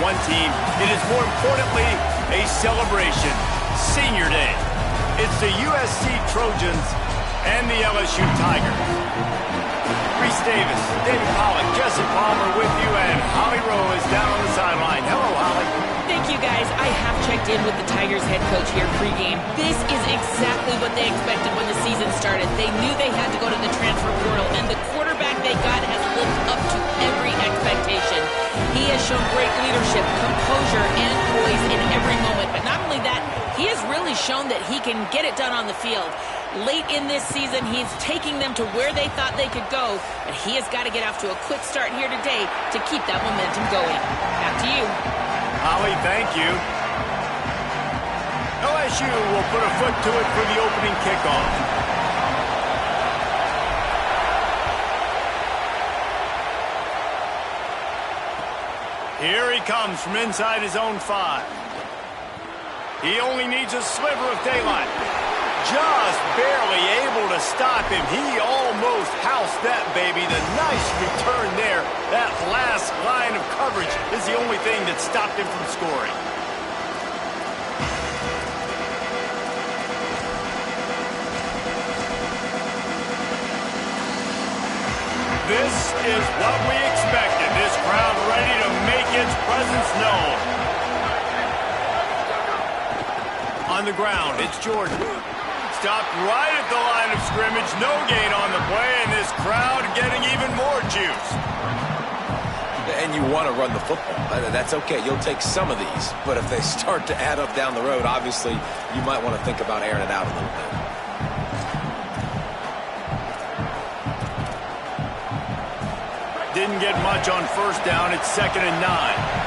one team, it is more importantly a celebration. Senior Day. It's the USC Trojans and the LSU Tigers. Reese Davis, David Pollack, Jesse Palmer with you, and Holly Rowe is down on the sideline. Hello, Holly. Thank you, guys. I have checked in with the Tigers head coach here pregame. This is exactly what they expected when the season started. They knew they had to go to the transfer portal, and the quarterback they got has lived up to every expectation. He has shown great leadership, composure, and poise in every moment. But not only that, he has really shown that he can get it done on the field. Late in this season, he's taking them to where they thought they could go, but he has got to get off to a quick start here today to keep that momentum going. Back to you. Holly, thank you. LSU will put a foot to it for the opening kickoff. Here he comes from inside his own 5. He only needs a sliver of daylight. Just barely able to stop him. He almost housed that baby. The nice return there. That last line of coverage is the only thing that stopped him from scoring. This is what we expected. This crowd ready to make its presence known. On the ground, it's Jordan. Stopped right at the line of scrimmage. No gain on the play, and this crowd getting even more juice. And you want to run the football. That's okay. You'll take some of these. But if they start to add up down the road, obviously, you might want to think about airing it out a little bit. Didn't get much on first down. It's 2nd and 9.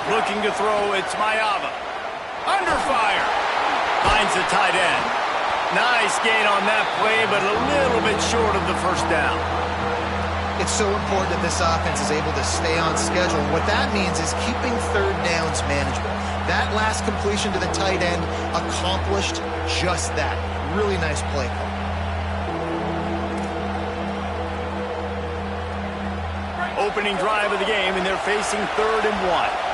Looking to throw, it's Mayava. Under fire. Finds the tight end. Nice gain on that play, but a little bit short of the first down. It's so important that this offense is able to stay on schedule. What that means is keeping third downs manageable. That last completion to the tight end accomplished just that. Really nice play call. Opening drive of the game, and they're facing 3rd and 1.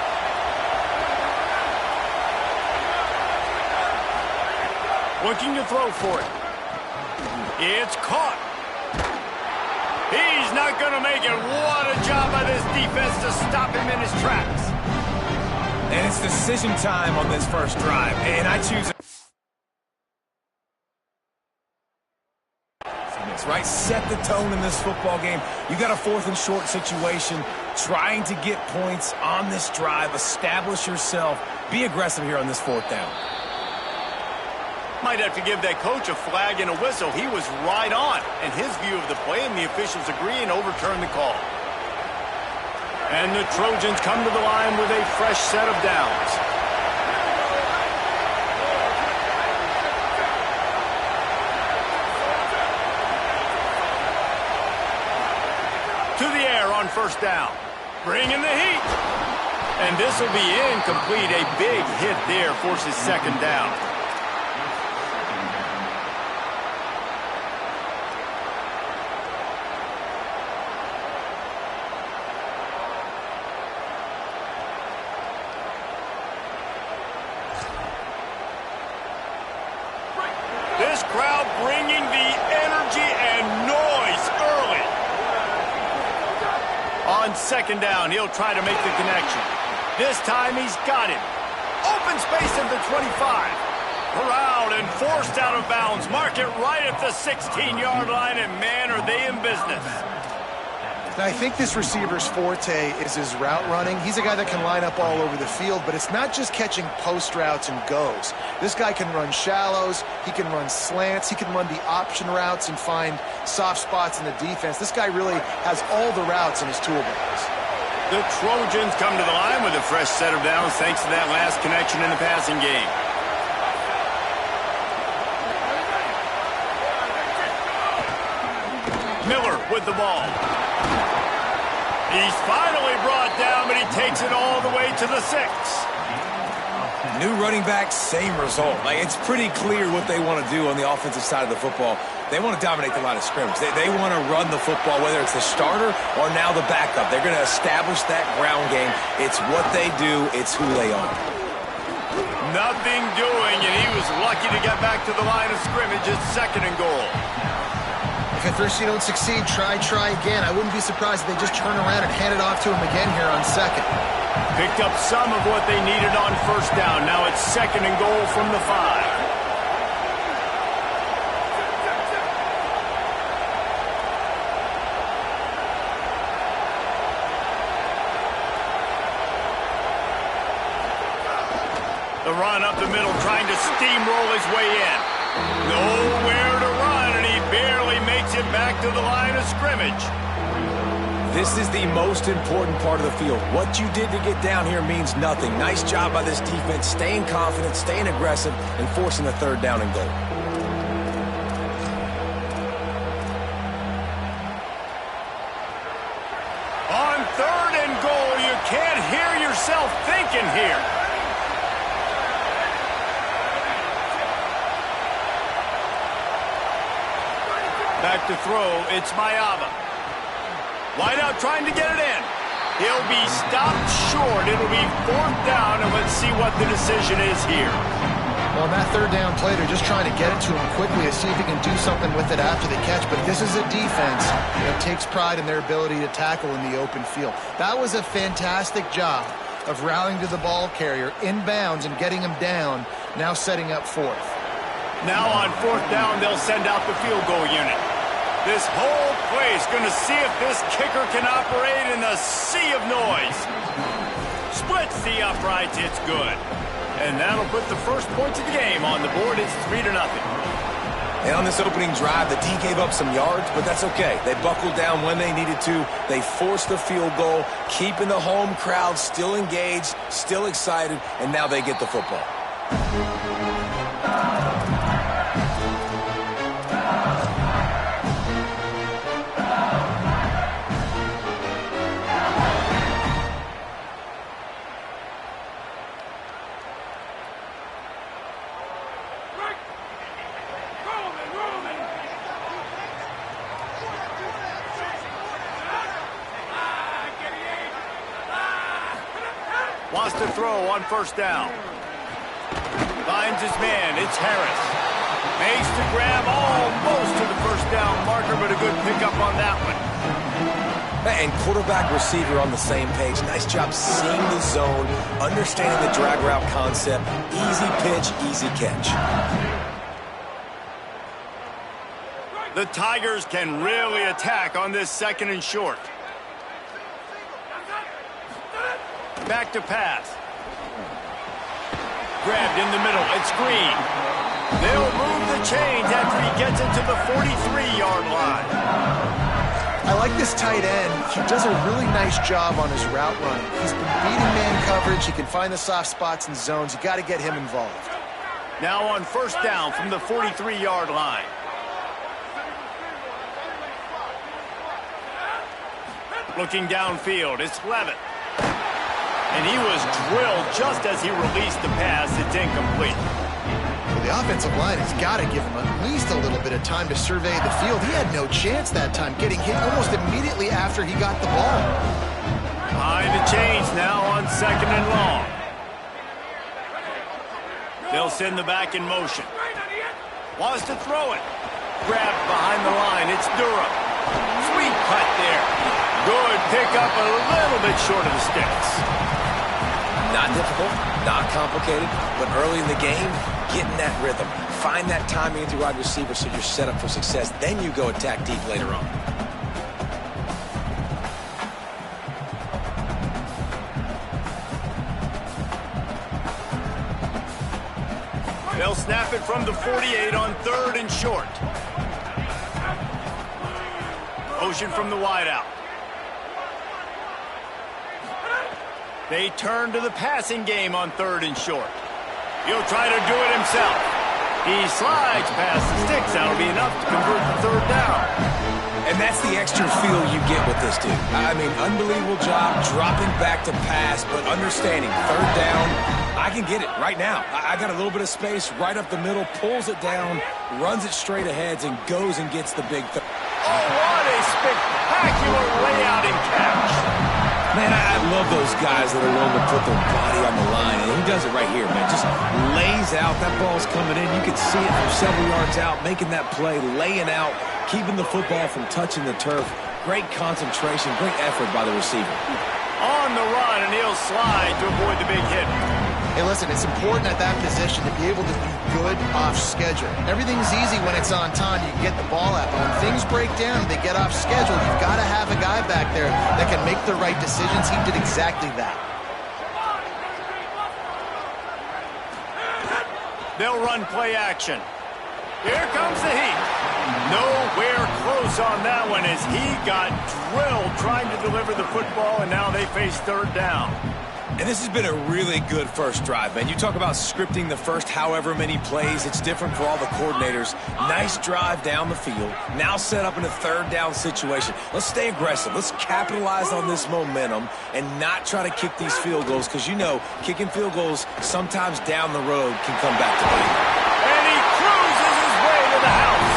Looking to throw for it. It's caught. He's not going to make it. What a job by this defense to stop him in his tracks. And it's decision time on this first drive. And I choose right? Set the tone in this football game. You got a 4th and short situation. Trying to get points on this drive. Establish yourself. Be aggressive here on this 4th down. Might have to give that coach a flag and a whistle. He was right on in his view of the play, and the officials agree and overturn the call. And the Trojans come to the line with a fresh set of downs. To the air on first down. Bringing the heat. And this will be incomplete. A big hit there forces 2nd down. This crowd bringing the energy and noise early. On 2nd down, he'll try to make the connection. This time he's got it. Open space at the 25. Corralled and forced out of bounds. Mark it right at the 16-yard line, and man, are they in business. Now, I think this receiver's forte is his route running. He's a guy that can line up all over the field, but it's not just catching post routes and goes. This guy can run shallows, he can run slants, he can run the option routes and find soft spots in the defense. This guy really has all the routes in his toolbox. The Trojans come to the line with a fresh set of downs thanks to that last connection in the passing game. Miller with the ball. He's finally brought down, but he takes it all the way to the 6. New running back, same result. Like, it's pretty clear what they want to do on the offensive side of the football. They want to dominate the line of scrimmage. They want to run the football, whether it's the starter or now the backup. They're going to establish that ground game. It's what they do. It's who they are. Nothing doing, and he was lucky to get back to the line of scrimmage. It's 2nd and goal. If at first you don't succeed, try again. I wouldn't be surprised if they just turn around and hand it off to him again here on 2nd. Picked up some of what they needed on 1st down. Now it's 2nd and goal from the 5. The run up the middle, trying to steamroll his way in. Nowhere to run, and he barely makes it back to the line of scrimmage. This is the most important part of the field. What you did to get down here means nothing. Nice job by this defense, staying confident, staying aggressive, and forcing the 3rd down and goal. On 3rd and goal, you can't hear yourself thinking here. Back to throw, it's Mayava. Wide out trying to get it in. He'll be stopped short. It'll be 4th down, and let's see what the decision is here. Well, on that 3rd down play, they're just trying to get it to him quickly to see if he can do something with it after the catch. But this is a defense that takes pride in their ability to tackle in the open field. That was a fantastic job of rallying to the ball carrier inbounds and getting him down, now setting up 4th. Now on 4th down, they'll send out the field goal unit. This whole place going to see if this kicker can operate in the sea of noise. Splits the uprights, it's good. And that'll put the first points of the game on the board. It's 3-0. And on this opening drive, the D gave up some yards, but that's okay. They buckled down when they needed to. They forced the field goal, keeping the home crowd still engaged, still excited, and now they get the football. Wants to throw on 1st down. Finds his man. It's Harris. Makes the grab almost to the 1st down marker, but a good pickup on that one. And quarterback receiver on the same page. Nice job seeing the zone, understanding the drag route concept. Easy pitch, easy catch. The Tigers can really attack on this 2nd and short. Back to pass. Grabbed in the middle. It's Green. They'll move the chains after he gets it to the 43-yard line. I like this tight end. He does a really nice job on his route running. He's been beating man coverage. He can find the soft spots and zones. You got to get him involved. Now on 1st down from the 43-yard line. Looking downfield, it's Levitt. And he was drilled just as he released the pass. It's incomplete. Well, the offensive line has got to give him at least a little bit of time to survey the field. He had no chance that time, getting hit almost immediately after he got the ball. Behind the chains now on 2nd and long. They'll send the back in motion. Wants to throw it. Grabbed behind the line. It's Durham. Sweet cut there. Good pickup, a little bit short of the sticks. Not difficult, not complicated, but early in the game, getting that rhythm. Find that timing with your wide receiver so you're set up for success. Then you go attack deep later on. They'll snap it from the 48 on 3rd and short. Motion from the wideout. They turn to the passing game on 3rd and short. He'll try to do it himself. He slides past the sticks. That'll be enough to convert the 3rd down. And that's the extra feel you get with this dude. I mean, unbelievable job dropping back to pass, but understanding 3rd down, I can get it right now. I got a little bit of space right up the middle, pulls it down, runs it straight ahead, and goes and gets the big thing. Oh, what a spectacular layout and catch. Man, I love those guys that are willing to put their body on the line, and he does it right here, man. Just lays out. That ball's coming in. You can see it from several yards out, making that play, laying out, keeping the football from touching the turf. Great concentration, great effort by the receiver. On the run, and he'll slide to avoid the big hit. Hey, listen, it's important at that position to be able to be good off schedule. Everything's easy when it's on time. You can get the ball out. But when things break down, they get off schedule. You've got to have a guy back there that can make the right decisions. He did exactly that. They'll run play action. Here comes the heat. Nowhere close on that one as he got drilled trying to deliver the football, and now they face third down. And this has been a really good first drive, man. You talk about scripting the first however many plays. It's different for all the coordinators. Nice drive down the field. Now set up in a third down situation. Let's stay aggressive. Let's capitalize on this momentum and not try to kick these field goals because, you know, kicking field goals sometimes down the road can come back to bite. And he cruises his way to the house.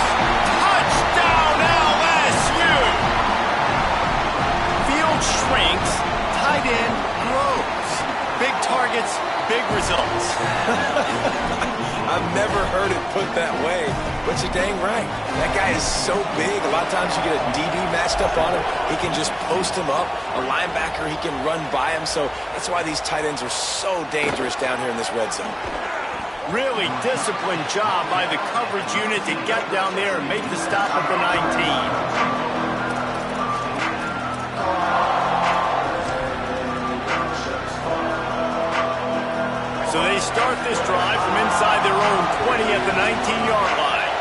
Touchdown LSU! Field shrinks, tight end grows. Big targets, big results. I've never heard it put that way, but you're dang right. That guy is so big. A lot of times you get a DB matched up on him. He can just post him up. A linebacker, he can run by him. So that's why these tight ends are so dangerous down here in this red zone. Really disciplined job by the coverage unit to get down there and make the stop at the 19. So they start this drive from inside their own 20 at the 19-yard line.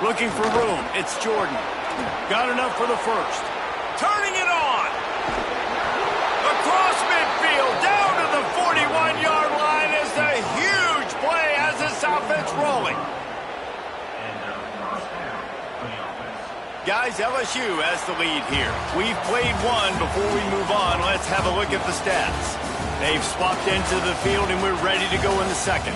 Looking for room. It's Jordan. Got enough for the first. Turning it on. Across midfield, down to the 41-yard line is the huge play as this offense rolling. Guys, LSU has the lead here. We've played one before we move on. Let's have a look at the stats. They've swapped into the field, and we're ready to go in the second.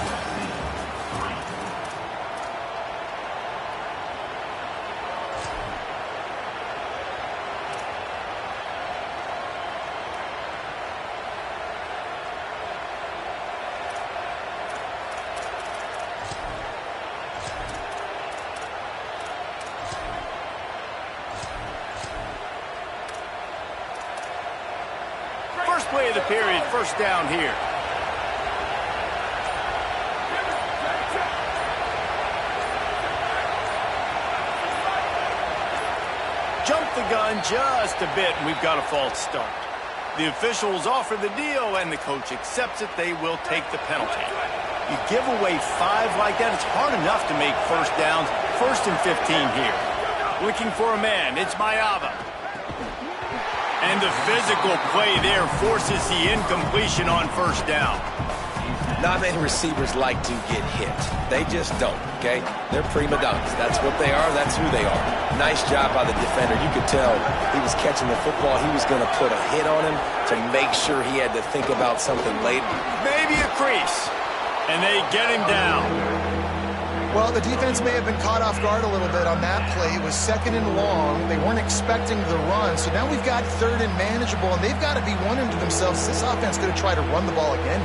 First play of the period, first down here. Jump the gun just a bit, and we've got a false start. The officials offer the deal, and the coach accepts it. They will take the penalty. You give away 5 like that, it's hard enough to make first downs. 1st and 15 here. Looking for a man, it's Mayava. And the physical play there forces the incompletion on first down. Not many receivers like to get hit. They just don't, okay? They're prima donnas. That's what they are. That's who they are. Nice job by the defender. You could tell he was catching the football. He was going to put a hit on him to make sure he had to think about something later. Maybe a crease. And they get him down. Well, the defense may have been caught off guard a little bit on that play. It was 2nd and long. They weren't expecting the run. So now we've got 3rd and manageable, and they've got to be wondering to themselves, is this offense going to try to run the ball again?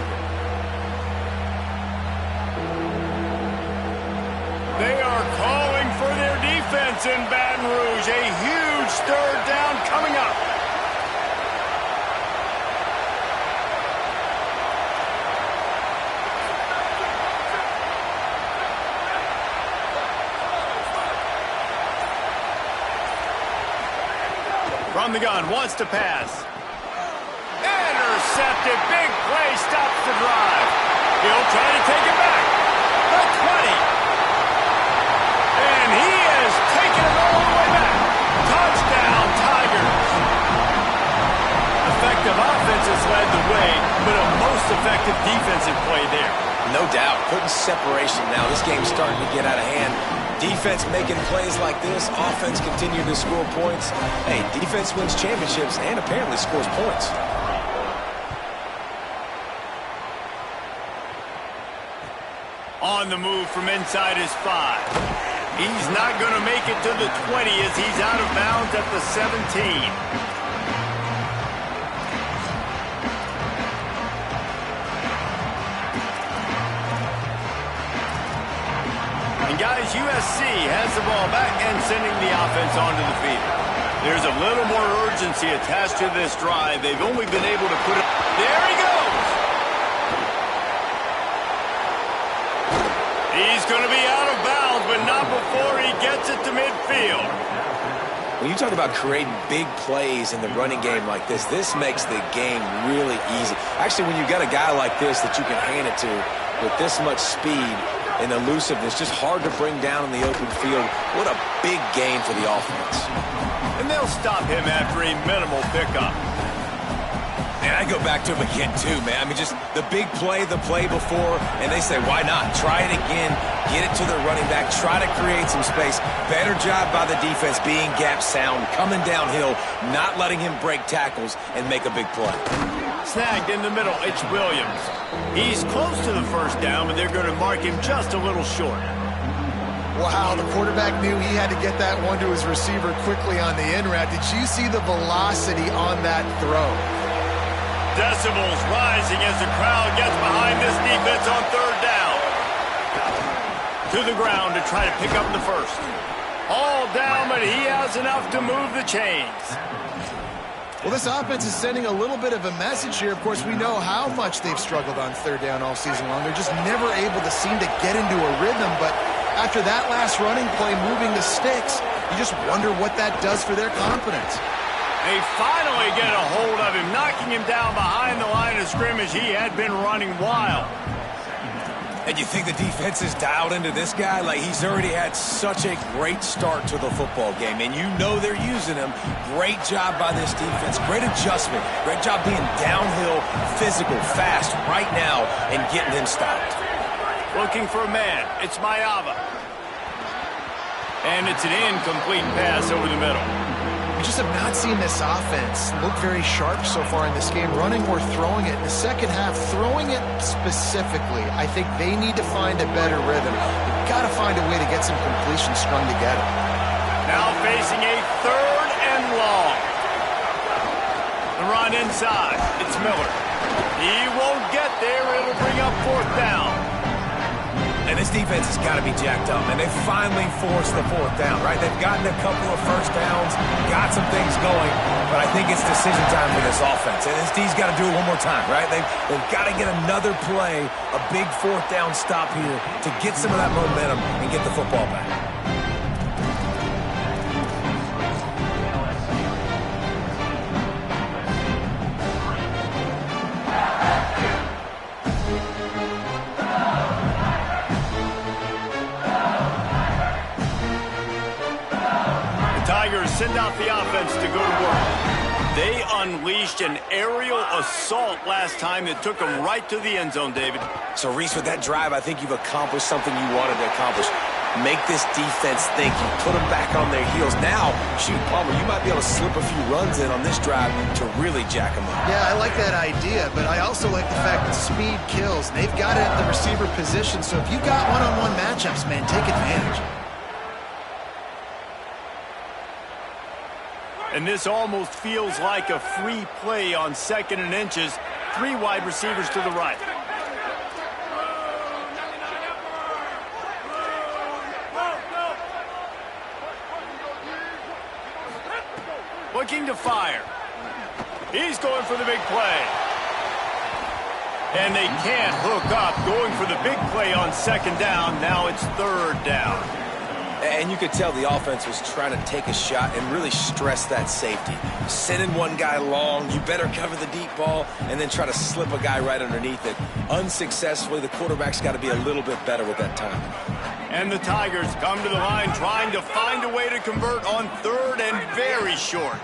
They are calling for their defense in Baton Rouge. A huge 3rd down coming up. From the gun, wants to pass. Intercepted, big play, stops the drive. He'll try to take it back. The 20. And he has taken it all the way back. Touchdown, Tigers. Effective offense has led the way, but a most effective defensive play there. No doubt. Putting separation now. This game's starting to get out of hand. Defense making plays like this, offense continue to score points. Hey, defense wins championships and apparently scores points. On the move from inside his 5. He's not going to make it to the 20 as he's out of bounds at the 17. And guys, USC has the ball back and sending the offense onto the field. There's a little more urgency attached to this drive. They've only been able to put it... There he goes! He's going to be out of bounds, but not before he gets it to midfield. When you talk about creating big plays in the running game like this, this makes the game really easy. Actually, when you got a guy like this that you can hand it to with this much speed and elusiveness, just hard to bring down in the open field, what a big gain for the offense. And they'll stop him after a minimal pickup. And I go back to him again, too, man. I mean, just the big play, the play before, and they say, why not? Try it again, get it to the running back, try to create some space. Better job by the defense being gap sound, coming downhill, not letting him break tackles and make a big play. Snagged in the middle, it's Williams. He's close to the first down, but they're going to mark him just a little short. Wow, the quarterback knew he had to get that one to his receiver quickly on the in route. Did you see the velocity on that throw? Decibels rising as the crowd gets behind this defense on third down. To the ground to try to pick up the first. All down, but he has enough to move the chains. Well, this offense is sending a little bit of a message here. Of course, we know how much they've struggled on third down all season long. They're just never able to seem to get into a rhythm. But after that last running play moving the sticks, you just wonder what that does for their confidence. They finally get a hold of him, knocking him down behind the line of scrimmage. He had been running wild. And you think the defense is dialed into this guy? Like, he's already had such a great start to the football game, and you know they're using him. Great job by this defense. Great adjustment. Great job being downhill, physical, fast right now, and getting him stopped. Looking for a man. It's Mayava. And it's an incomplete pass over the middle. We just have not seen this offense look very sharp so far in this game, running or throwing it. In the second half, throwing it specifically, I think they need to find a better rhythm. They've got to find a way to get some completions strung together. Now facing a third and long. The run inside. It's Miller. He won't get there. It'll bring up fourth down. And this defense has got to be jacked up, and they finally forced the fourth down, right? They've gotten a couple of first downs, got some things going, but I think it's decision time for this offense. And this D's got to do it one more time, right? They've got to get another play, a big fourth down stop here to get some of that momentum and get the football back. Send out the offense to go to work. They unleashed an aerial assault last time that took them right to the end zone, David. So, Reese, with that drive, I think you've accomplished something you wanted to accomplish. Make this defense think. You put them back on their heels. Now, shoot, Palmer, you might be able to slip a few runs in on this drive to really jack them up. Yeah, I like that idea, but I also like the fact that speed kills. They've got it at the receiver position, so if you've got one-on-one matchups, man, take advantage. And this almost feels like a free play on second and inches. 3 wide receivers to the right. Looking to fire. He's going for the big play. And they can't hook up. Going for the big play on second down. Now it's third down. And you could tell the offense was trying to take a shot and really stress that safety. Sending one guy long, you better cover the deep ball, and then try to slip a guy right underneath it. Unsuccessfully, the quarterback's got to be a little bit better with that time. And the Tigers come to the line trying to find a way to convert on third and very short.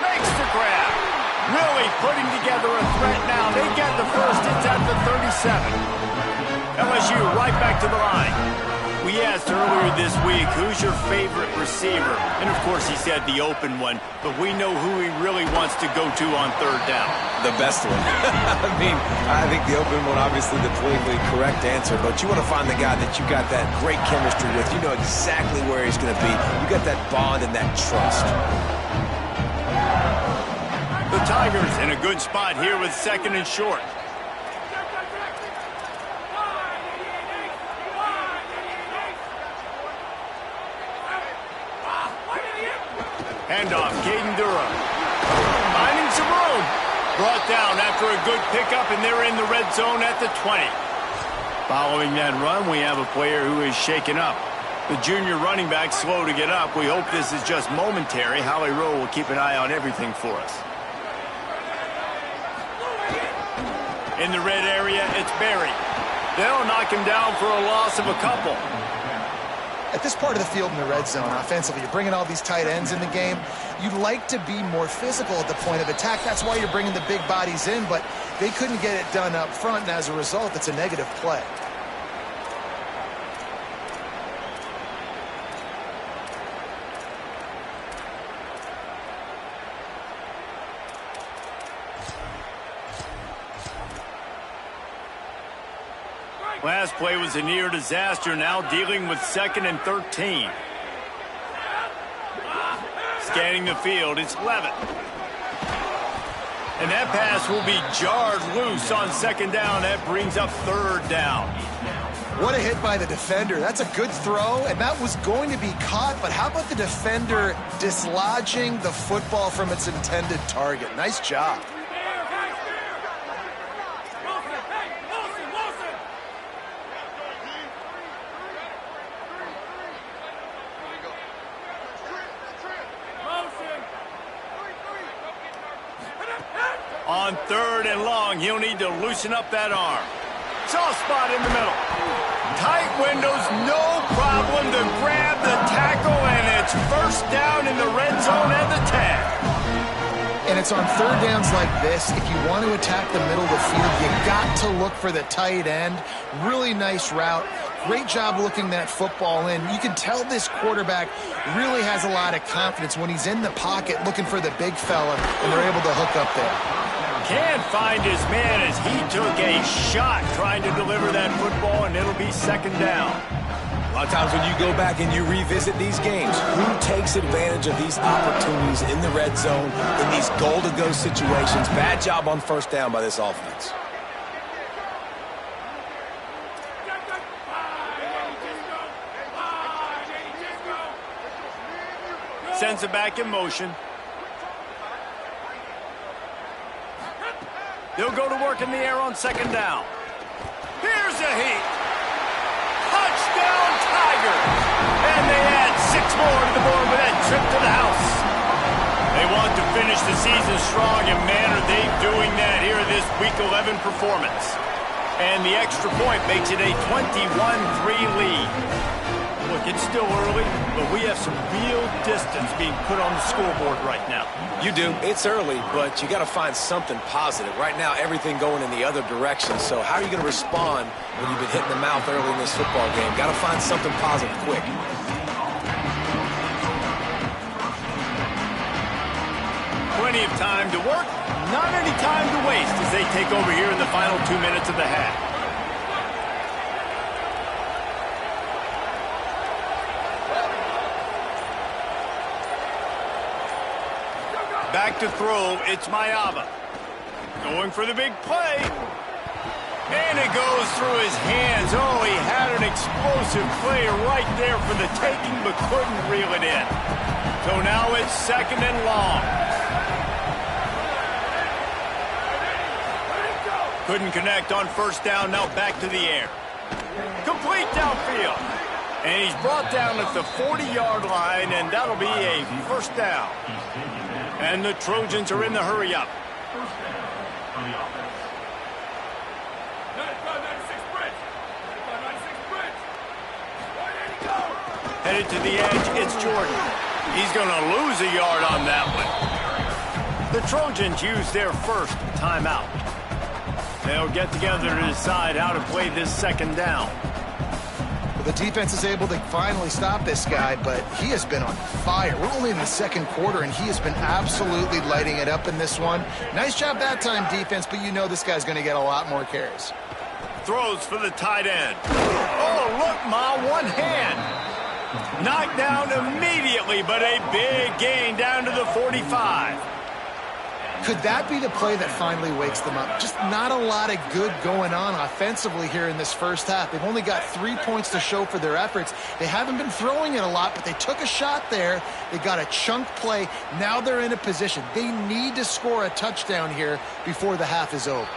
Makes the grab. Really putting together a threat now. They get the first. It's at the 37. LSU right back to the line. We asked earlier this week, who's your favorite receiver? And, of course, he said the open one, but we know who he really wants to go to on third down. The best one. I think the open one, obviously the politically correct answer, but you want to find the guy that you got that great chemistry with. You know exactly where he's going to be. You got that bond and that trust. The Tigers in a good spot here with 2nd and short. Handoff, Caden Durham. Finding some room. Brought down after a good pickup, and they're in the red zone at the 20. Following that run, we have a player who is shaken up. The junior running back slow to get up. We hope this is just momentary. Howie Rowe will keep an eye on everything for us. In the red area, it's Berry. They'll knock him down for a loss of a couple. At this part of the field in the red zone, offensively, you're bringing all these tight ends in the game. You'd like to be more physical at the point of attack. That's why you're bringing the big bodies in, but they couldn't get it done up front, and as a result, it's a negative play. Last play was a near disaster, now dealing with 2nd and 13. Scanning the field, it's Levitt. And that pass will be jarred loose on 2nd down. That brings up 3rd down. What a hit by the defender. That's a good throw, and that was going to be caught, but how about the defender dislodging the football from its intended target? Nice job. On 3rd and long, he'll need to loosen up that arm. Soft spot in the middle. Tight windows, no problem to grab the tackle, and it's 1st down in the red zone at the 10. And it's on 3rd downs like this. If you want to attack the middle of the field, you got to look for the tight end. Really nice route. Great job looking that football in. You can tell this quarterback really has a lot of confidence when he's in the pocket looking for the big fella, and they're able to hook up there. Can't find his man as he took a shot trying to deliver that football, and it'll be 2nd down. A lot of times when you go back and you revisit these games, who takes advantage of these opportunities in the red zone, in these goal-to-go situations? Bad job on 1st down by this offense. Sends it back in motion. They'll go to work in the air on 2nd down. Here's a heat. Touchdown Tigers. And they add 6 more to the board with that trip to the house. They want to finish the season strong, and man, are they doing that here this Week 11 performance. And the extra point makes it a 21-3 lead. Look, it's still early, but we have some real distance being put on the scoreboard right now. You do. It's early, but you got to find something positive. Right now, everything going in the other direction. So how are you going to respond when you've been hitting the mouth early in this football game? Got to find something positive quick. Plenty of time to work, not any time to waste as they take over here in the final 2 minutes of the half. Back to throw, it's Mayava. Going for the big play. And it goes through his hands. Oh, he had an explosive play right there for the taking, but couldn't reel it in. So now it's 2nd and long. Couldn't connect on 1st down, now back to the air. Complete downfield. And he's brought down at the 40-yard line, and that'll be a 1st down. And the Trojans are in the hurry-up. Headed to the edge, it's Jordan. He's going to lose a yard on that one. The Trojans use their 1st timeout. They'll get together to decide how to play this second down. Well, the defense is able to finally stop this guy, but he has been on fire. We're only in the second quarter, and he has been absolutely lighting it up in this one. Nice job that time, defense, but you know this guy's going to get a lot more carries. Throws for the tight end. Oh, look, Ma, one hand. Knocked down immediately, but a big gain down to the 45. Could that be the play that finally wakes them up? Just not a lot of good going on offensively here in this first half. They've only got 3 points to show for their efforts. They haven't been throwing it a lot, but they took a shot there. They got a chunk play. Now they're in a position. They need to score a touchdown here before the half is over.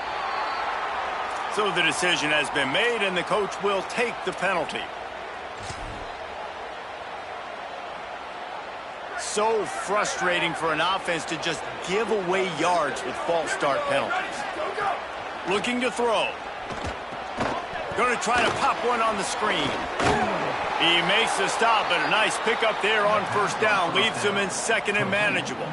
So the decision has been made, and the coach will take the penalty. So frustrating for an offense to just give away yards with false start penalties. Looking to throw. Going to try to pop one on the screen. He makes the stop, but a nice pickup there on first down. Leaves him in second and manageable.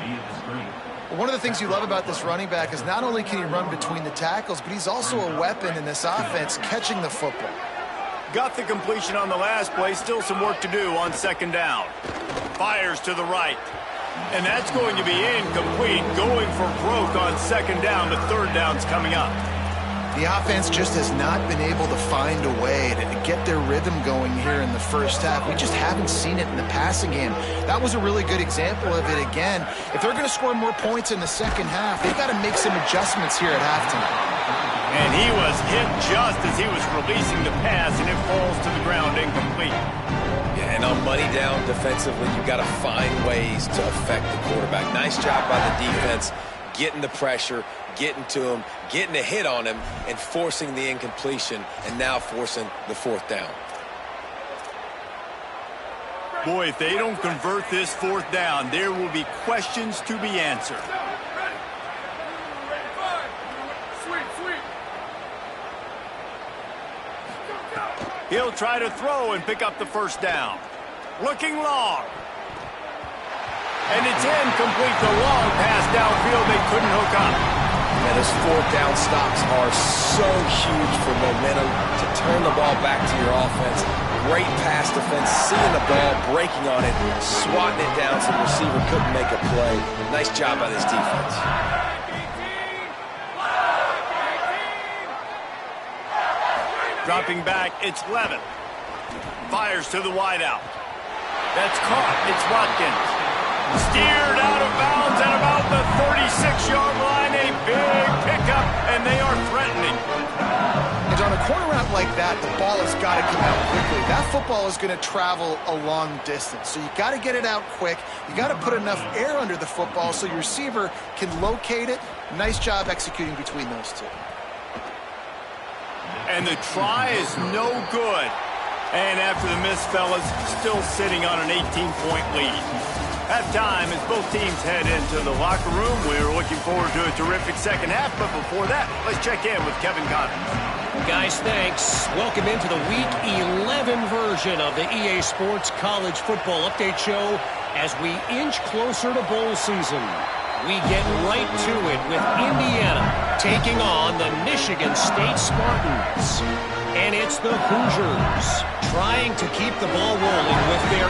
One of the things you love about this running back is not only can he run between the tackles, but he's also a weapon in this offense catching the football. Got the completion on the last play. Still some work to do on second down. Fires to the right. And that's going to be incomplete. Going for broke on second down, but third down's coming up. The offense just has not been able to find a way to get their rhythm going here in the first half. We just haven't seen it in the passing game. That was a really good example of it again. If they're going to score more points in the second half, they've got to make some adjustments here at halftime. And he was hit just as he was releasing the pass, and it falls to the ground incomplete. Yeah, and on money down defensively, you've got to find ways to affect the quarterback. Nice job by the defense, getting the pressure, getting to him, getting a hit on him, and forcing the incompletion, and now forcing the fourth down. Boy, if they don't convert this fourth down, there will be questions to be answered. He'll try to throw and pick up the first down. Looking long. And it's incomplete. The long pass downfield they couldn't hook up. Man, those fourth down stops are so huge for momentum to turn the ball back to your offense. Great pass defense, seeing the ball, breaking on it, swatting it down so the receiver couldn't make a play. Nice job by this defense. Dropping back, it's Levin. Fires to the wideout. That's caught. It's Watkins. Steered out of bounds at about the 36-yard line. A big pickup, and they are threatening. And on a corner route like that, the ball has got to come out quickly. That football is going to travel a long distance, so you got to get it out quick. You got to put enough air under the football so your receiver can locate it. Nice job executing between those two. And the try is no good. And after the miss, fellas, still sitting on an 18-point lead. At time, as both teams head into the locker room, we're looking forward to a terrific second half. But before that, let's check in with Kevin Connors. Guys, thanks. Welcome into the Week 11 version of the EA Sports College Football Update Show as we inch closer to bowl season. We get right to it with Indiana taking on the Michigan State Spartans. And it's the Hoosiers trying to keep the ball rolling with their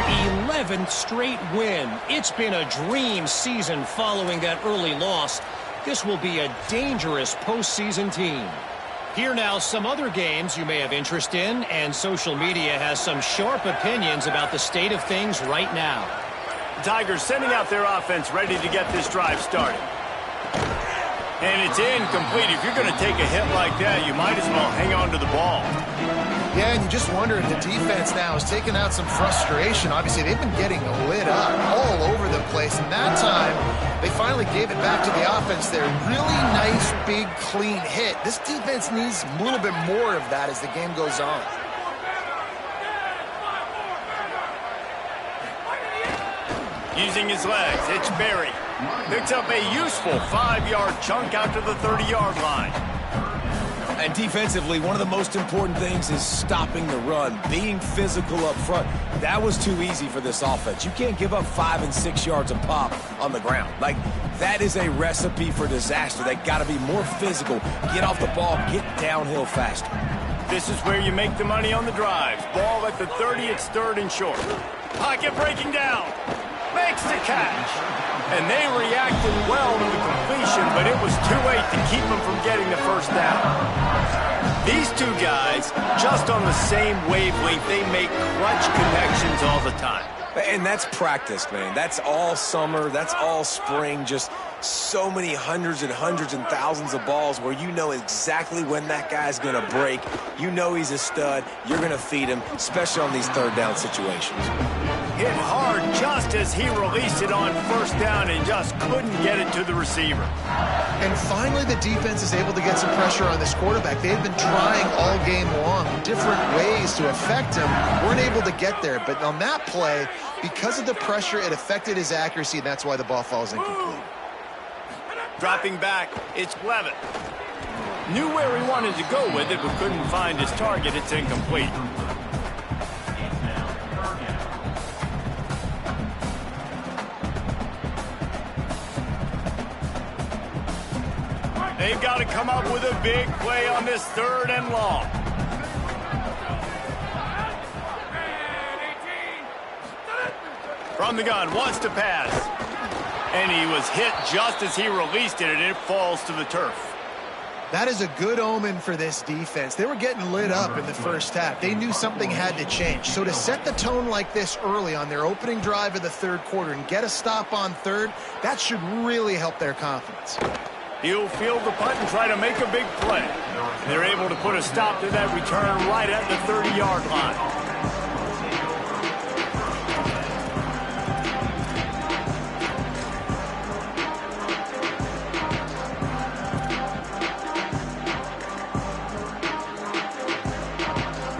11th straight win. It's been a dream season following that early loss. This will be a dangerous postseason team. Here now some other games you may have interest in, and social media has some sharp opinions about the state of things right now. Tigers sending out their offense ready to get this drive started. And it's incomplete. If you're going to take a hit like that, you might as well hang on to the ball. Yeah, and you just wonder if the defense now is taking out some frustration. Obviously, they've been getting lit up all over the place. And that time, they finally gave it back to the offense there. Really nice, big, clean hit. This defense needs a little bit more of that as the game goes on. Using his legs, it's Berry. Picks up a useful 5-yard chunk out to the 30-yard line. And defensively, one of the most important things is stopping the run, being physical up front. That was too easy for this offense. You can't give up 5 and 6 yards a pop on the ground. Like, that is a recipe for disaster. They got to be more physical, get off the ball, get downhill faster. This is where you make the money on the drives. Ball at the 30, it's 3rd and short. Pocket breaking down. Makes the catch. And they reacted well to the completion, but it was too late to keep them from getting the first down. These two guys, just on the same wavelength, they make clutch connections all the time. And that's practice, man. That's all summer. That's all spring. Just so many hundreds and thousands of balls where you know exactly when that guy's going to break. You know he's a stud. You're going to feed him, especially on these 3rd down situations. Hit hard just as he released it on 1st down and just couldn't get it to the receiver. And finally, the defense is able to get some pressure on this quarterback. They've been trying all game long different ways to affect him. Weren't able to get there. But on that play, because of the pressure, it affected his accuracy, and that's why the ball falls incomplete. Dropping back, it's Levitt. Knew where he wanted to go with it, but couldn't find his target. It's incomplete. They've got to come up with a big play on this 3rd and long. From the gun, wants to pass. And he was hit just as he released it, and it falls to the turf. That is a good omen for this defense. They were getting lit up in the first half. They knew something had to change. So to set the tone like this early on their opening drive of the 3rd quarter and get a stop on 3rd, that should really help their confidence. He'll field the punt and try to make a big play. They're able to put a stop to that return right at the 30-yard line.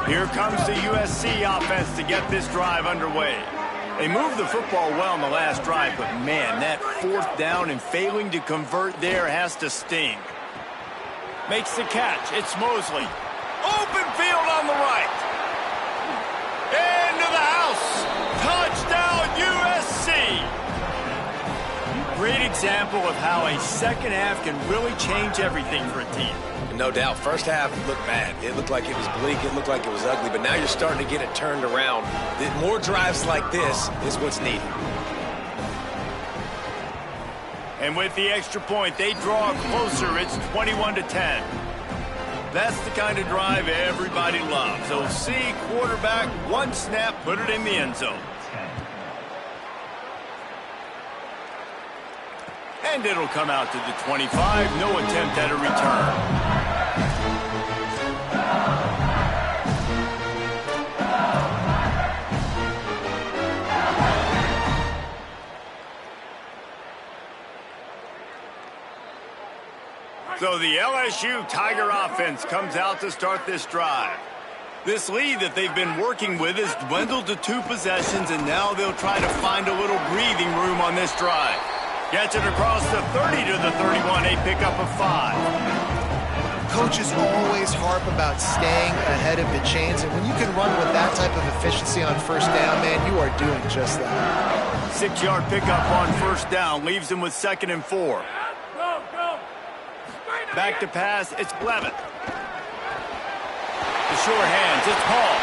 Here comes the USC offense to get this drive underway. They moved the football well in the last drive, but man, that 4th down and failing to convert there has to sting. Makes the catch. It's Mosley. Open field on the right. Into the house. Touchdown USC. Great example of how a second half can really change everything for a team. No doubt. First half looked bad. It looked like it was bleak. It looked like it was ugly. But now you're starting to get it turned around. More drives like this is what's needed. And with the extra point, they draw closer. It's 21-10. That's the kind of drive everybody loves. So see quarterback, one snap, put it in the end zone. And it'll come out to the 25. No attempt at a return. So the LSU Tiger offense comes out to start this drive. This lead that they've been working with has dwindled to 2 possessions, and now they'll try to find a little breathing room on this drive. Gets it across the 30 to the 31, a pickup of 5. Coaches always harp about staying ahead of the chains, and when you can run with that type of efficiency on 1st down, man, you are doing just that. 6-yard pickup on 1st down leaves them with 2nd and 4. Back to pass, it's Levitt. The sure hands, it's Paul.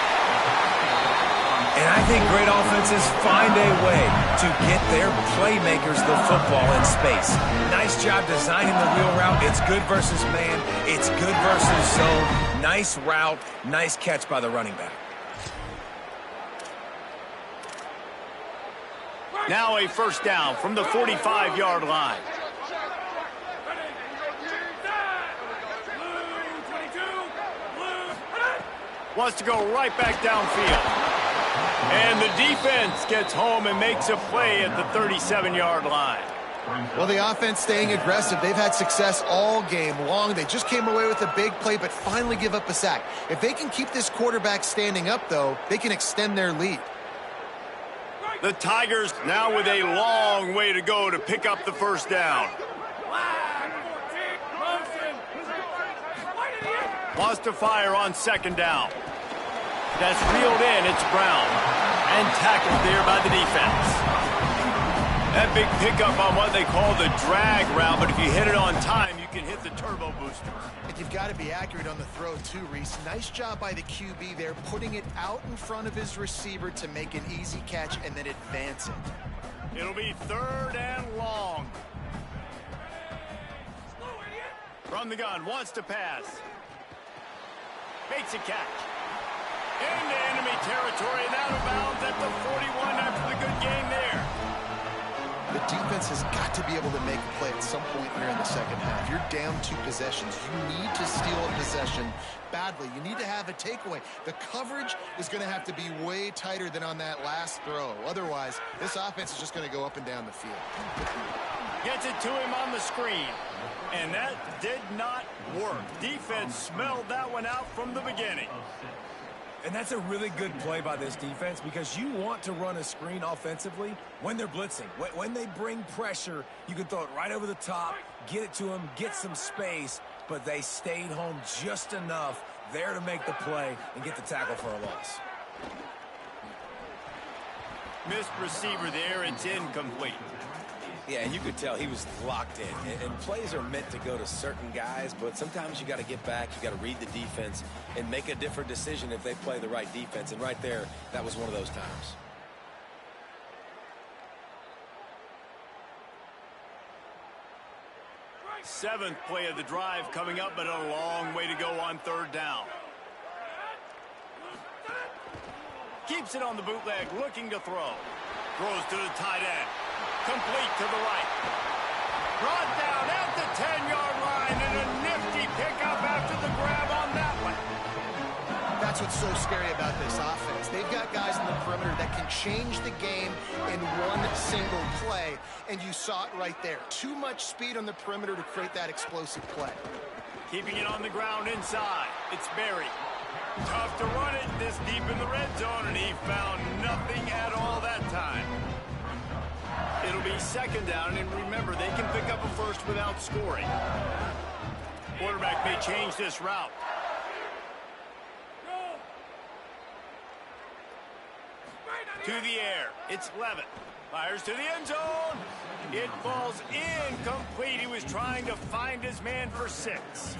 And I think great offenses find a way to get their playmakers the football in space. Nice job designing the wheel route. It's good versus man. It's good versus zone. Nice route. Nice catch by the running back. Now a 1st down from the 45-yard line. Wants to go right back downfield. And the defense gets home and makes a play at the 37-yard line. Well, the offense staying aggressive. They've had success all game long. They just came away with a big play, but finally give up a sack. If they can keep this quarterback standing up, though, they can extend their lead. The Tigers now with a long way to go to pick up the 1st down. Wants to fire on second down. That's reeled in. It's Brown. And tackled there by the defense. That big pickup on what they call the drag route, but if you hit it on time, you can hit the turbo booster. And you've got to be accurate on the throw too, Reese. Nice job by the QB there, putting it out in front of his receiver to make an easy catch and then advance it. It'll be 3rd and long. From the gun, wants to pass. Makes a catch. Into enemy territory and out of bounds at the 41 after the good game there. The defense has got to be able to make a play at some point here in the second half. You're down 2 possessions. You need to steal a possession badly. You need to have a takeaway. The coverage is going to have to be way tighter than on that last throw. Otherwise, this offense is just going to go up and down the field. Gets it to him on the screen. And that did not work. Defense smelled that one out from the beginning. And that's a really good play by this defense because you want to run a screen offensively when they're blitzing. When they bring pressure, you can throw it right over the top, get it to them, get some space, but they stayed home just enough there to make the play and get the tackle for a loss. Missed receiver there. It's incomplete. Yeah, and you could tell he was locked in. And plays are meant to go to certain guys, but sometimes you got to get back, you got to read the defense, and make a different decision if they play the right defense. And right there, that was one of those times. Seventh play of the drive coming up, but a long way to go on 3rd down. Keeps it on the bootleg, looking to throw. Throws to the tight end. Complete to the right. Brought down at the 10-yard line, and a nifty pickup after the grab on that one. That's what's so scary about this offense. They've got guys in the perimeter that can change the game in one single play, and you saw it right there. Too much speed on the perimeter to create that explosive play. Keeping it on the ground inside. It's Berry. Tough to run it this deep in the red zone, and he found nothing at all that time. It'll be 2nd down, and remember, they can pick up a first without scoring. Quarterback may change this route. To the air. It's Levitt. Fires to the end zone. It falls incomplete. He was trying to find his man for 6.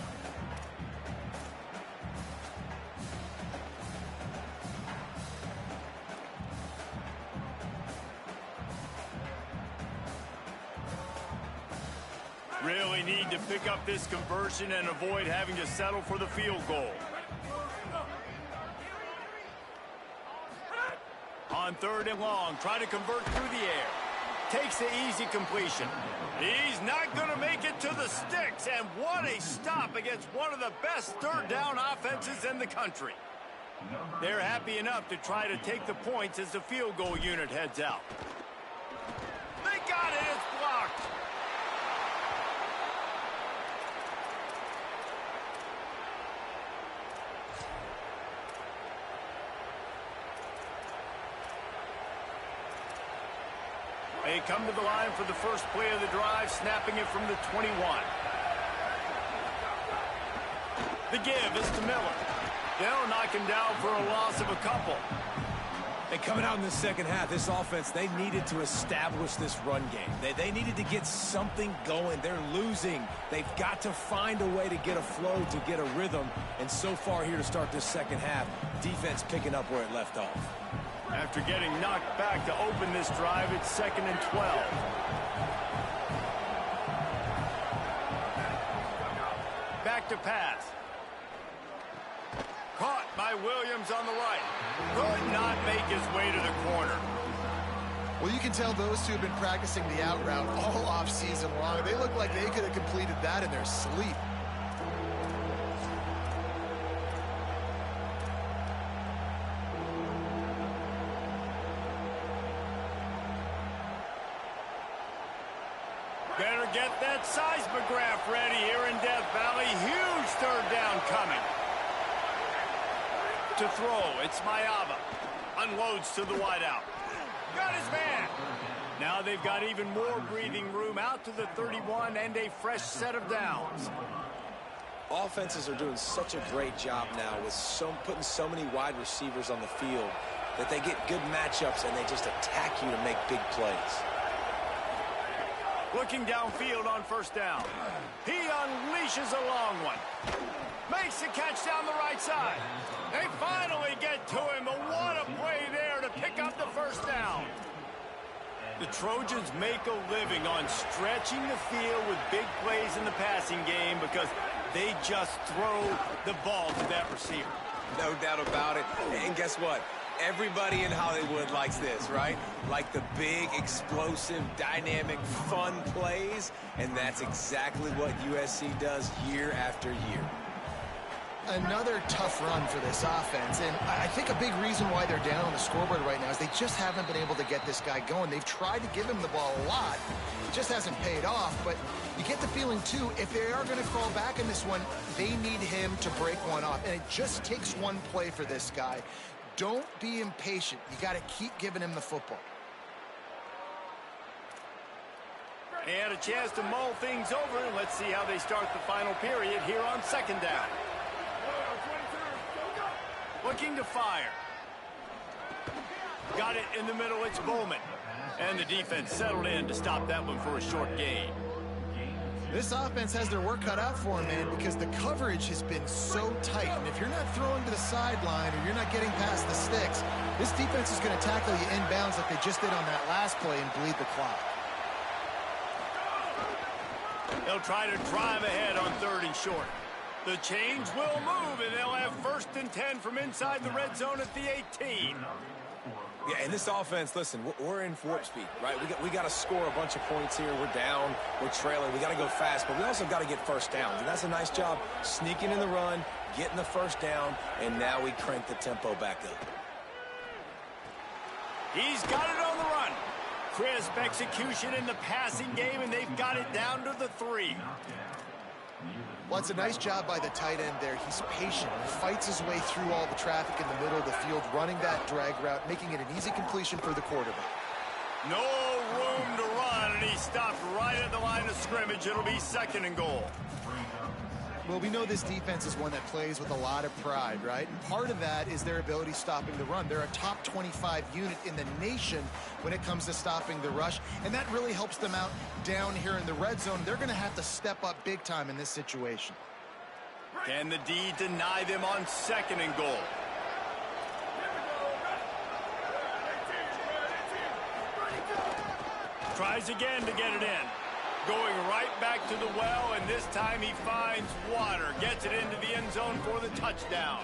Really need to pick up this conversion and avoid having to settle for the field goal. On 3rd and long, try to convert through the air. Takes the easy completion. He's not going to make it to the sticks, and what a stop against one of the best 3rd down offenses in the country. They're happy enough to try to take the points as the field goal unit heads out. They got it, it's blocked. They come to the line for the first play of the drive, snapping it from the 21. The give is to Miller. They'll knock him down for a loss of a couple. And coming out in the second half, this offense, they needed to establish this run game. They needed to get something going. They're losing. They've got to find a way to get a flow, to get a rhythm. And so far here to start this second half, defense picking up where it left off. After getting knocked back to open this drive, it's 2nd and 12. Back to pass. Caught by Williams on the right. Could not make his way to the corner. Well, you can tell those two have been practicing the out route all off-season long. They look like they could have completed that in their sleep. Better get that seismograph ready here in Death Valley. Huge 3rd down coming. To throw, it's Mayava. Unloads to the wideout. Got his man. Now they've got even more breathing room out to the 31 and a fresh set of downs. Offenses are doing such a great job now with putting so many wide receivers on the field that they get good matchups and they just attack you to make big plays. Looking downfield on first down. He unleashes a long one. Makes the catch down the right side. They finally get to him, but what a play there to pick up the first down. The Trojans make a living on stretching the field with big plays in the passing game because they just throw the ball to that receiver. No doubt about it. And guess what? Everybody in Hollywood likes this, right? Like the big, explosive, dynamic, fun plays. And that's exactly what USC does year after year. Another tough run for this offense, and I think a big reason why they're down on the scoreboard right now is they just haven't been able to get this guy going. They've tried to give him the ball a lot. It just hasn't paid off, but you get the feeling, too, if they are going to crawl back in this one, they need him to break one off, and it just takes one play for this guy. Don't be impatient. You got to keep giving him the football. They had a chance to mull things over, and let's see how they start the final period here on second down. Looking to fire. Got it in the middle, it's Bowman. And the defense settled in to stop that one for a short gain. This offense has their work cut out for them, man, because the coverage has been so tight. And if you're not throwing to the sideline or you're not getting past the sticks, this defense is going to tackle you inbounds like they just did on that last play and bleed the clock. They'll try to drive ahead on 3rd and short. The chains will move, and they'll have 1st and 10 from inside the red zone at the 18. Yeah, and this offense, listen, we're in warp speed, right? We got to score a bunch of points here. We're down, we're trailing. We got to go fast, but we also got to get first downs. And that's a nice job sneaking in the run, getting the first down, and now we crank the tempo back up. He's got it on the run. Crisp execution in the passing game, and they've got it down to the 3. Well, it's a nice job by the tight end there. He's patient. He fights his way through all the traffic in the middle of the field, running that drag route, making it an easy completion for the quarterback. No room to run, and he stopped right at the line of scrimmage. It'll be 2nd and goal. Well, we know this defense is one that plays with a lot of pride, right? And part of that is their ability stopping the run. They're a top 25 unit in the nation when it comes to stopping the rush, and that really helps them out down here in the red zone. They're going to have to step up big time in this situation. Can the D deny them on 2nd and goal? Tries again to get it in. Going right back to the well, and this time he finds water. Gets it into the end zone for the touchdown.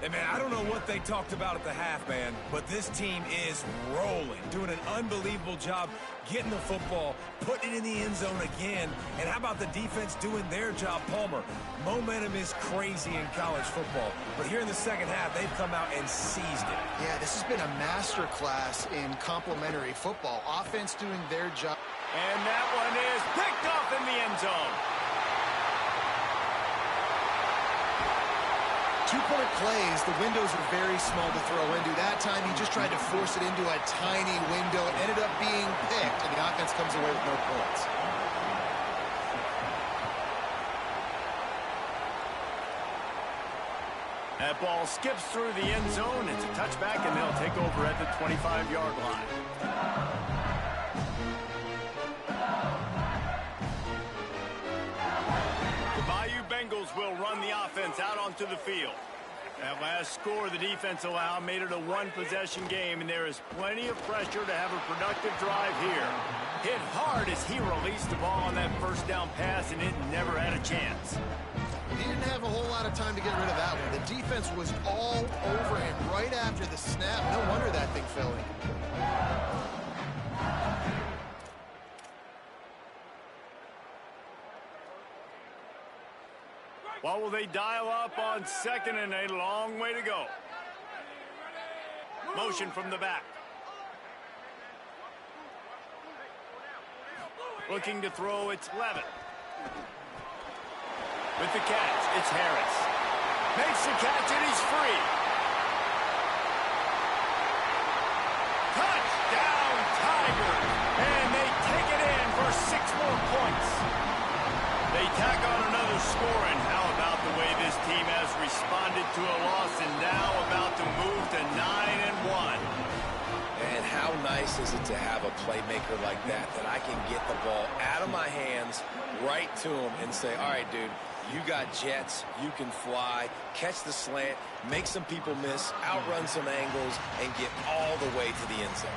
Hey, man, I don't know what they talked about at the half, man, but this team is rolling, doing an unbelievable job getting the football, putting it in the end zone again. And how about the defense doing their job, Palmer? Momentum is crazy in college football, but here in the second half, they've come out and seized it. Yeah, this has been a master class in complementary football. Offense doing their job. And that one is picked off in the end zone. 2-point plays, the windows are very small to throw into. That time, he just tried to force it into a tiny window. It ended up being picked, and the offense comes away with no points. That ball skips through the end zone. It's a touchback, and they'll take over at the 25-yard line. Bengals will run the offense out onto the field. That last score the defense allowed made it a one-possession game, and there is plenty of pressure to have a productive drive here. Hit hard as he released the ball on that first down pass, and it never had a chance. He didn't have a whole lot of time to get rid of that one. The defense was all over him right after the snap. No wonder that thing fell in. What will they dial up on 2nd and a long way to go? Motion from the back. Looking to throw, it's Levitt. With the catch, it's Harris. Makes the catch and he's free. Touchdown Tigers! And they take it in for 6 more points. They tack on another score, and playmaker like that I can get the ball out of my hands right to him and say, all right, dude, you got jets, you can fly, catch the slant, make some people miss, outrun some angles, and get all the way to the end zone.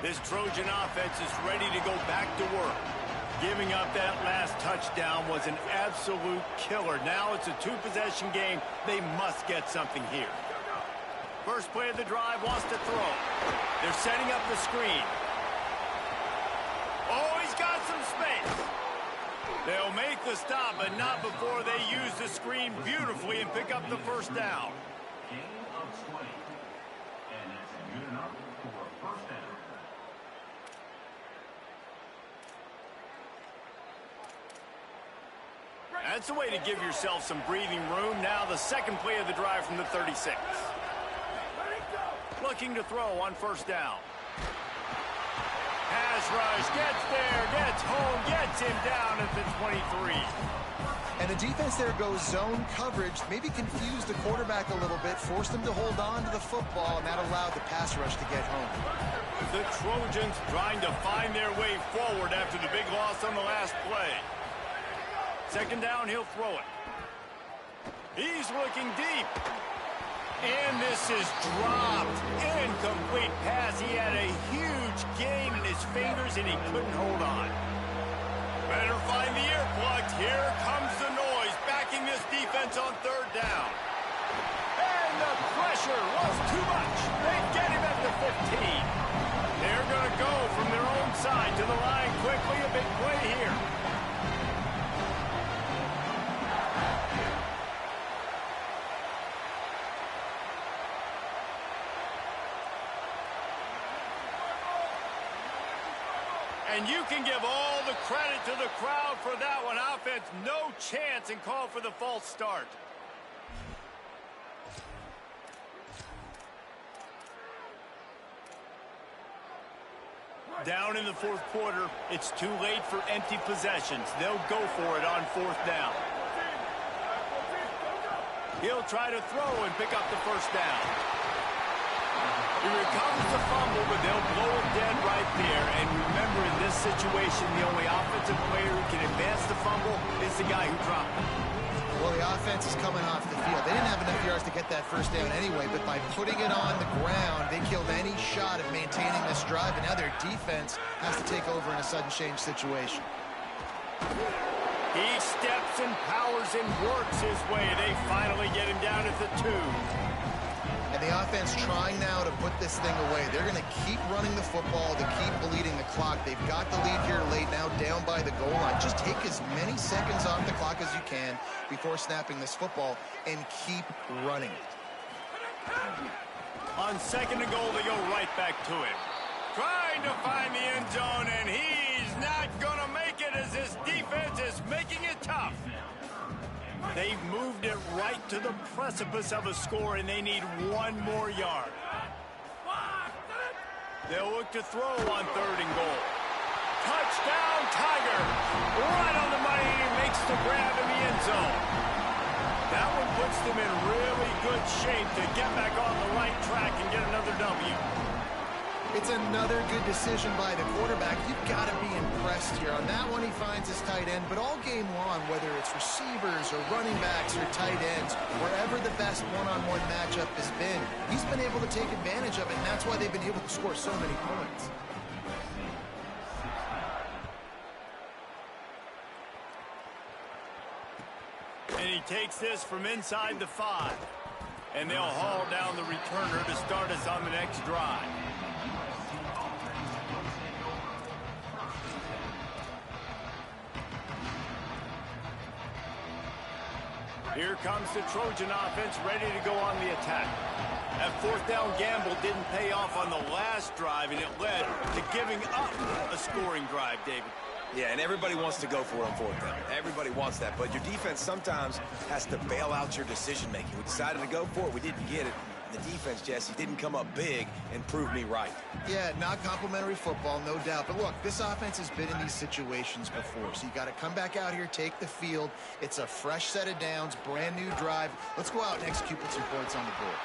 This Trojan offense is ready to go back to work. Giving up that last touchdown was an absolute killer. Now it's a two-possession game. They must get something here. First play of the drive, wants to throw. They're setting up the screen. Oh, he's got some space. They'll make the stop, but not before they use the screen beautifully and pick up the first down. Gain of 20. And that's good enough for a first down. That's a way to give yourself some breathing room. Now the second play of the drive from the 36. Looking to throw on first down. Pass rush, gets there, gets home, gets him down at the 23. And the defense there goes zone coverage, maybe confused the quarterback a little bit, forced him to hold on to the football, and that allowed the pass rush to get home. The Trojans trying to find their way forward after the big loss on the last play. Second down, he'll throw it. He's looking deep. And this is dropped. Incomplete pass. He had a huge gain in his fingers, and he couldn't hold on. Better find the earplugs. Here comes the noise, backing this defense on third down. And the pressure was too much. They get him at the 15. They're going to go from their own side to the line quickly. A big play here. And you can give all the credit to the crowd for that one. Offense, no chance, and call for the false start. Down in the fourth quarter, it's too late for empty possessions. They'll go for it on fourth down. He'll try to throw and pick up the first down. He recovers the fumble, but they'll blow it dead right there. And remember, in this situation, the only offensive player who can advance the fumble is the guy who dropped it. Well, the offense is coming off the field. They didn't have enough yards to get that first down anyway, but by putting it on the ground, they killed any shot at maintaining this drive, and now their defense has to take over in a sudden change situation. He steps and powers and works his way. They finally get him down at the 2. And the offense trying now to put this thing away. They're going to keep running the football to keep bleeding the clock. They've got the lead here late, now down by the goal line. Just take as many seconds off the clock as you can before snapping this football and keep running it. On second and goal, they go right back to him. Trying to find the end zone, and he's not going to make it as this defense is making it tough. They've moved it right to the precipice of a score, and they need one more yard. They'll look to throw on third and goal. Touchdown, Tiger! Right on the money, he makes the grab in the end zone. That one puts them in really good shape to get back on the right track and get another W. It's another good decision by the quarterback. You've got to be impressed here. On that one, he finds his tight end, but all game long, whether it's receivers or running backs or tight ends, wherever the best one-on-one matchup has been, he's been able to take advantage of it, and that's why they've been able to score so many points. And he takes this from inside the 5. And they'll haul down the returner to start us on the next drive. Here comes the Trojan offense ready to go on the attack. That fourth down gamble didn't pay off on the last drive, and it led to giving up a scoring drive, David. Yeah, and everybody wants to go for it on fourth down. Everybody wants that, but your defense sometimes has to bail out your decision-making. We decided to go for it. We didn't get it. the defense, Jesse, didn't come up big and prove me right. Yeah, not complimentary football, no doubt. But look, this offense has been in these situations before, so you got to come back out here, take the field. It's a fresh set of downs, brand new drive. Let's go out and execute with some points on the board.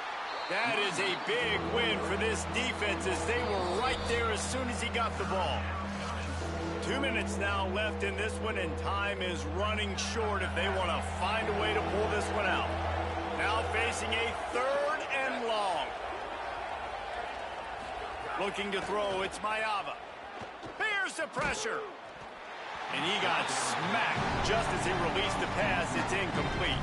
That is a big win for this defense as they were right there as soon as he got the ball. 2 minutes now left in this one, and time is running short if they want to find a way to pull this one out. Now facing a 3rd and long. Looking to throw, it's Mayava. Here's the pressure. And he got smacked just as he released the pass. It's incomplete.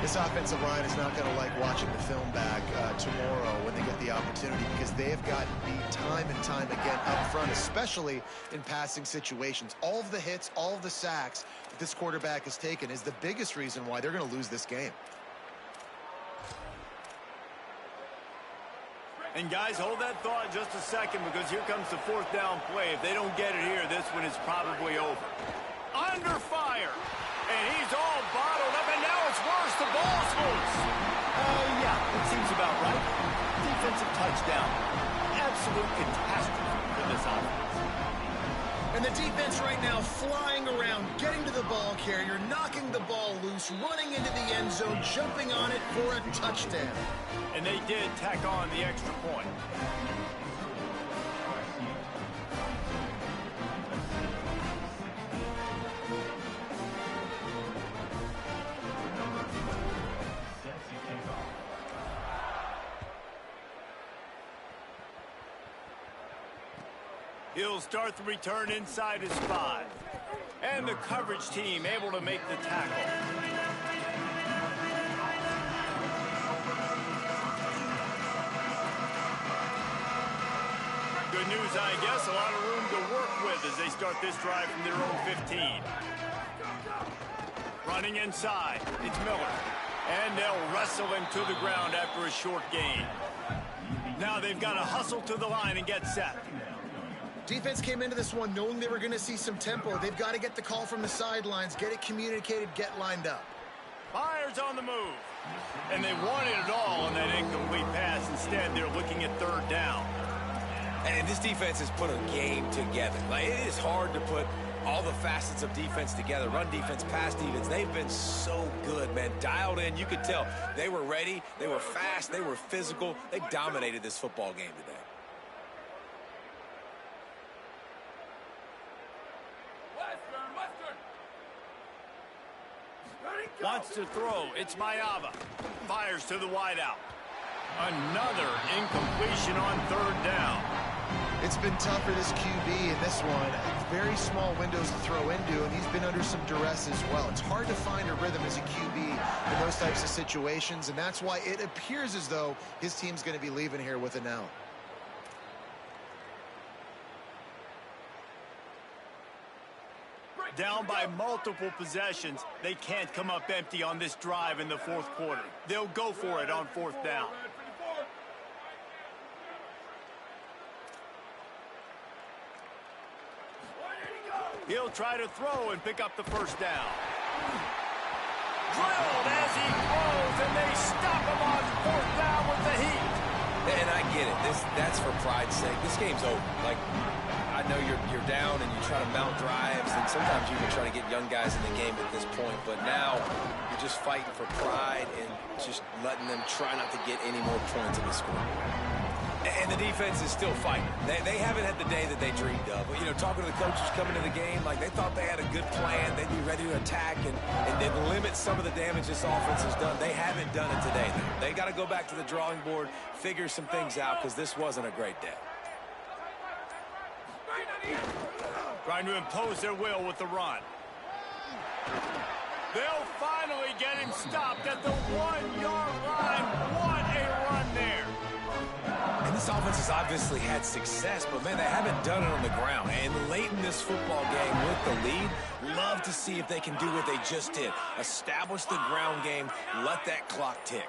This offensive line is not going to like watching the film back tomorrow when they get the opportunity, because they have gotten beat time and time again up front, especially in passing situations. All of the hits, all of the sacks that this quarterback has taken is the biggest reason why they're going to lose this game. And guys, hold that thought just a second, because here comes the 4th down play. If they don't get it here, this one is probably over. Under fire. And he's all bottled up, and now it's worse. The ball's loose. Yeah, that seems about right. Defensive touchdown. Absolute catastrophe for this offense. And the defense right now flying around, getting to the ball carrier, knocking the ball loose, running into the end zone, jumping on it for a touchdown. And they did tack on the extra point. He'll start the return inside his 5. And the coverage team able to make the tackle. Good news, I guess. A lot of room to work with as they start this drive from their own 15. Running inside, it's Miller. And they'll wrestle him to the ground after a short gain. Now they've got to hustle to the line and get set. Defense came into this one knowing they were going to see some tempo. They've got to get the call from the sidelines, get it communicated, get lined up. Fires on the move. And they wanted it all on that incomplete pass. Instead, they're looking at 3rd down. And this defense has put a game together. Like, it is hard to put all the facets of defense together. Run defense, pass defense. They've been so good, man. Dialed in. You could tell they were ready. They were fast. They were physical. They dominated this football game today. Wants to throw. It's Mayava. Fires to the wideout. Another incompletion on 3rd down. It's been tough for this QB in this one. Very small windows to throw into, and he's been under some duress as well. It's hard to find a rhythm as a QB in those types of situations, and that's why it appears as though his team's going to be leaving here with an L. Down by multiple possessions, they can't come up empty on this drive in the 4th quarter. They'll go for it on 4th down. He'll try to throw and pick up the 1st down. Drilled as he throws, and they stop him on 4th down with the heat. And I get it. That's for pride's sake. This game's over. Like, I know you're down and you try to mount drives, and sometimes you even try to get young guys in the game at this point. But now you're just fighting for pride and just letting them try not to get any more points in the score. And the defense is still fighting. They haven't had the day that they dreamed of. But, you know, talking to the coaches coming to the game, like they thought they had a good plan. They'd be ready to attack and then limit some of the damage this offense has done. They haven't done it today. They got to go back to the drawing board, figure some things out, because this wasn't a great day. Trying to impose their will with the run. They'll finally get him stopped at the 1-yard line. What a run there. And this offense has obviously had success, but, man, they haven't done it on the ground. And late in this football game with the lead, love to see if they can do what they just did. Establish the ground game, let that clock tick.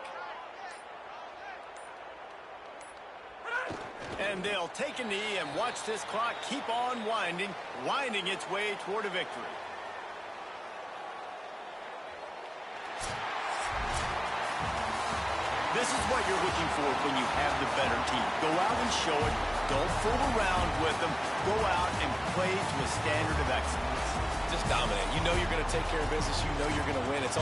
And they'll take a knee and watch this clock keep on winding its way toward a victory. This is what you're looking for when you have the better team. Go out and show it. Don't fool around with them. Go out and play to a standard of excellence. Just dominate. You know you're going to take care of business. You know you're going to win. It's